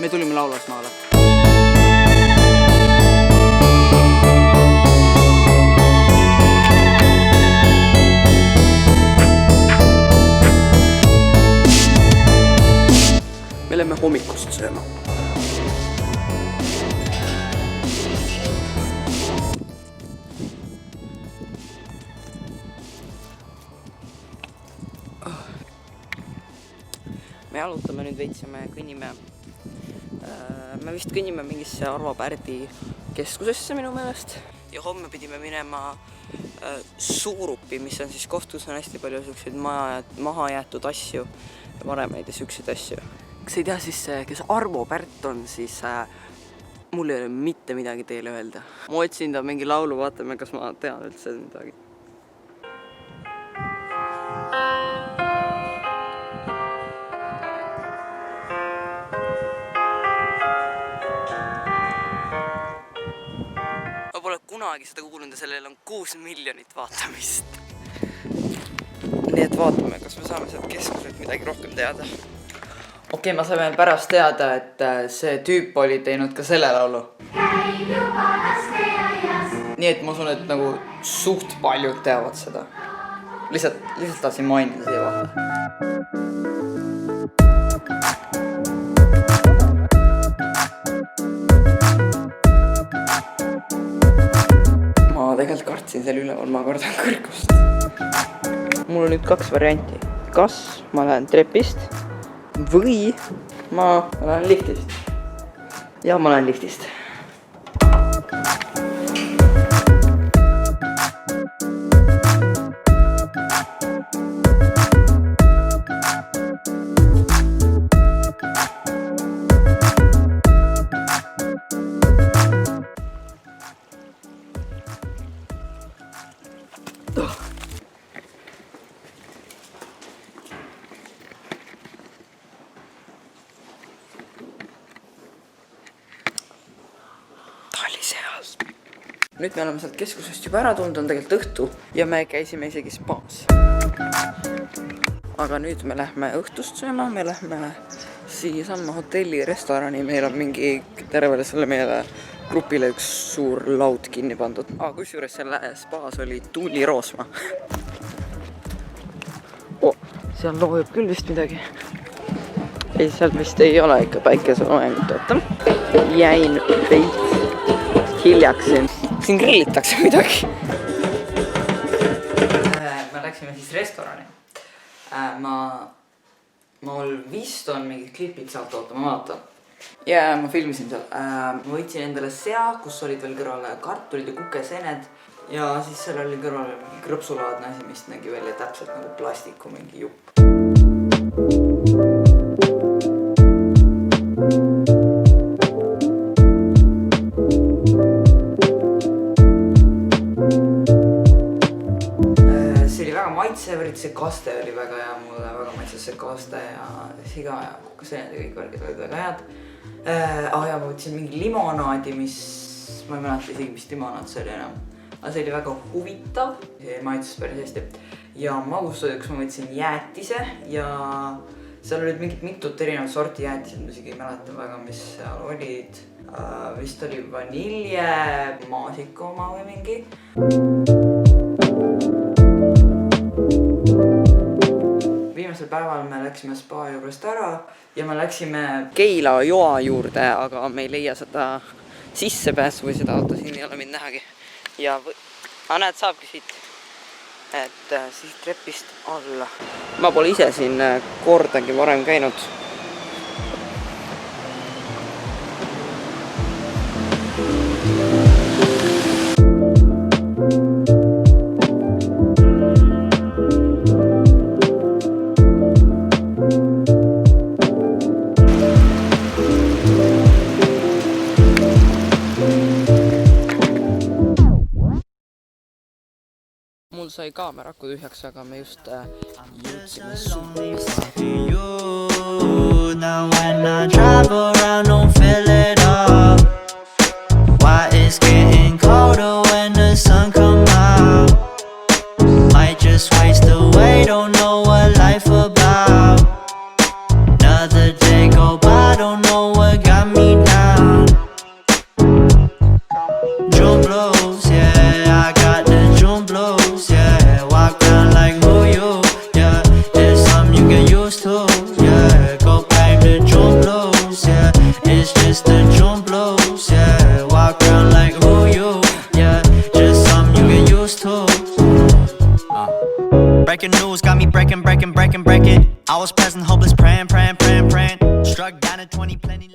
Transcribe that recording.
me tulime Laulasmaale. Me lähme hommikust sööma. Me jalutame nüüd veits ja me kõnnime. Me vist kõnnime mingisse Arvo Pärdi keskusesse minu meelest. Ja homme pidime minema Suurupi, mis on siis koht, kus on hästi palju selliseid maha jäetud asju ja varemeid ja selliseid asju. Kas ei tea siis, kes Arvo Pärt on, siis mul ei ole mitte midagi teile öelda. Ma otsin ta mingi laulu, vaatame, kas ma tean üldse midagi. Ma pole kunagi seda kuulnud ja sellel on 6 miljonit vaatamist. Nii et vaatame, kas me saame sealt keskuselt midagi rohkem teada. Okei, ma sain pärast teada, et see tüüp oli teinud ka selle laulu. Nii et ma usun, et nagu suht paljud teavad seda. Lihtsalt tahtsin mainida siia vahele. Ma tegelikult kartsin seal üleval, ma kardan kõrgust. Mul on nüüd 2 varianti. Kas ma lähen trepist või ma lähen liftist. Ja ma lähen liftist. Nüüd me oleme sealt keskusest juba ära tulnud, on tegelikult õhtu ja me käisime isegi spaas. Aga nüüd me lähme õhtust sööma, me lähme siia samma hotelli restorani, meil on mingi tervele selle meile grupile üks suur laud kinni pandud. Kusjuures selle spaas oli Tuuli Roosma. Seal loojub küll vist midagi. Ei, seal vist ei ole ikka päikeseloojangut, oota. Jäin veits hiljaks siin grillitakse midagi. Me läksime siis restorani. Mul vist on mingid klipid sealt oota, ma vaatan. Ja ma filmisin seal. Ma võtsin endale sea, kus olid veel kõrval kartulid ja kukeseened. Ja siis seal oli kõrval krõpsulaadne asi, mis nägi välja täpselt nagu plastiku mingi jupp. See kaste oli väga hea, mulle väga maitses see kaste ja siga ja kukaseened ja kõik värgid olid väga head. Ja ma võtsin mingi limonaadi, mis ma ei mäleta isegi, mis limonaad see oli enam. Aga see oli väga huvitav, see maitses päris hästi. Ja magustuseks ma võtsin jäätise ja seal olid mingid mitut erinevat sorti jäätised, ma isegi ei mäleta väga, mis seal olid. Vist oli vanilje, maasika oma või mingi. Viimasel päeval me läksime spa juurest ära ja me läksime Keila joa juurde, aga me ei leia seda sissepääsu või seda auto, siin ei ole mind nähagi. Ja näed, saabki siit, et siis trepist alla. Ma pole ise siin kordagi varem käinud. Mul sai kaameraku tühjaks, aga me just jõudsime suunas. Now when I drive around, don't fill it up. Why it's getting colder when the sun come out. Might just waste away, don't know what life about. Another day go by, don't know what got Breaking news got me breaking. I was present, hopeless, praying. Struck down at 20, plenty.